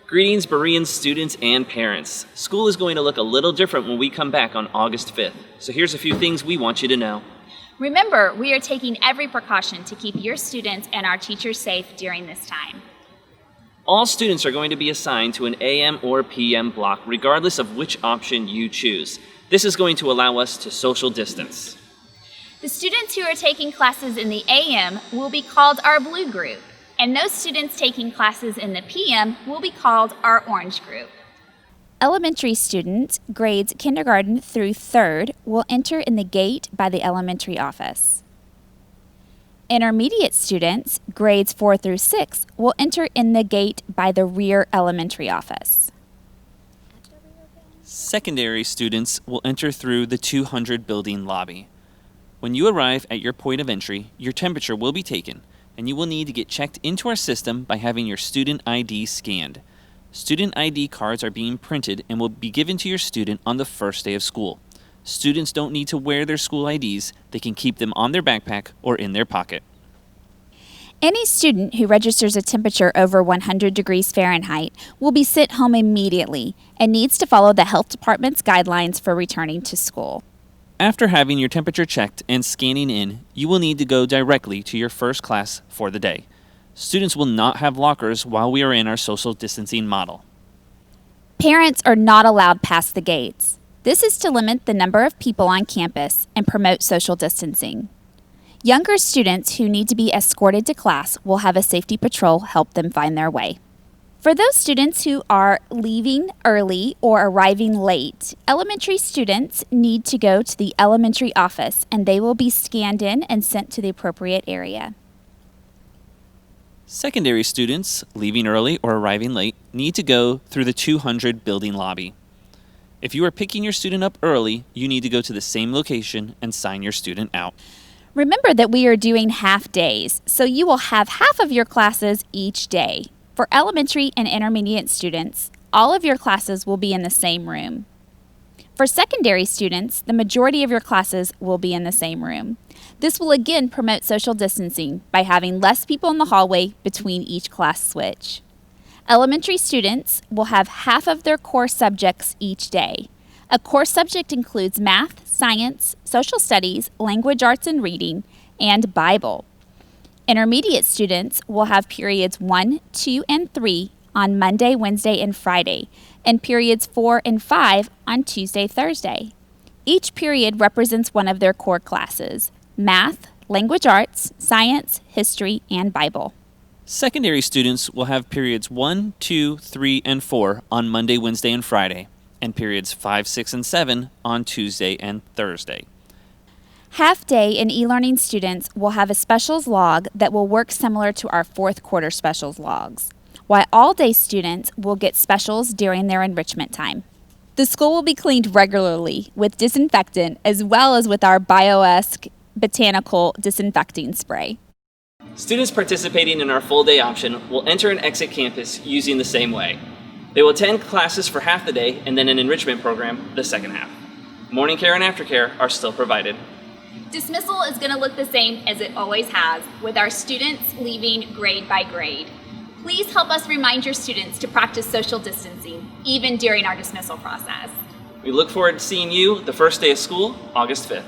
Greetings, Berean students and parents. School is going to look a little different when we come back on August 5th. So here's a few things we want you to know. Remember, we are taking every precaution to keep your students and our teachers safe during this time. All students are going to be assigned to an AM or PM block, regardless of which option you choose. This is going to allow us to social distance. The students who are taking classes in the AM will be called our blue group, and those students taking classes in the PM will be called our orange group. Elementary students, grades kindergarten through 3rd, will enter in the gate by the elementary office. Intermediate students, grades 4 through 6, will enter in the gate by the rear elementary office. Secondary students will enter through the 200 building lobby. When you arrive at your point of entry, your temperature will be taken, and you will need to get checked into our system by having your student ID scanned. Student ID cards are being printed and will be given to your student on the first day of school. Students don't need to wear their school IDs. They can keep them on their backpack or in their pocket. Any student who registers a temperature over 100 degrees Fahrenheit will be sent home immediately and needs to follow the health department's guidelines for returning to school. After having your temperature checked and scanning in, you will need to go directly to your first class for the day. Students will not have lockers while we are in our social distancing model. Parents are not allowed past the gates. This is to limit the number of people on campus and promote social distancing. Younger students who need to be escorted to class will have a safety patrol help them find their way. For those students who are leaving early or arriving late, elementary students need to go to the elementary office and they will be scanned in and sent to the appropriate area. Secondary students, leaving early or arriving late, need to go through the 200 building lobby. If you are picking your student up early, you need to go to the same location and sign your student out. Remember that we are doing half days, so you will have half of your classes each day. For elementary and intermediate students, all of your classes will be in the same room. For secondary students, the majority of your classes will be in the same room. This will again promote social distancing by having less people in the hallway between each class switch. Elementary students will have half of their core subjects each day. A core subject includes math, science, social studies, language arts and reading, and Bible. Intermediate students will have periods 1, 2, and 3 on Monday, Wednesday, and Friday, and periods 4 and 5 on Tuesday, Thursday. Each period represents one of their core classes: math, language arts, science, history, and Bible. Secondary students will have periods 1, 2, 3, and 4 on Monday, Wednesday, and Friday, and periods 5, 6, and 7 on Tuesday and Thursday. Half-day and e-learning students will have a specials log that will work similar to our 4th quarter specials logs, while all-day students will get specials during their enrichment time. The school will be cleaned regularly with disinfectant as well as with our Bioesque botanical disinfecting spray. Students participating in our full-day option will enter and exit campus using the same way. They will attend classes for half the day and then an enrichment program the second half. Morning care and aftercare are still provided. Dismissal is going to look the same as it always has, with our students leaving grade by grade. Please help us remind your students to practice social distancing, even during our dismissal process. We look forward to seeing you the first day of school, August 5th.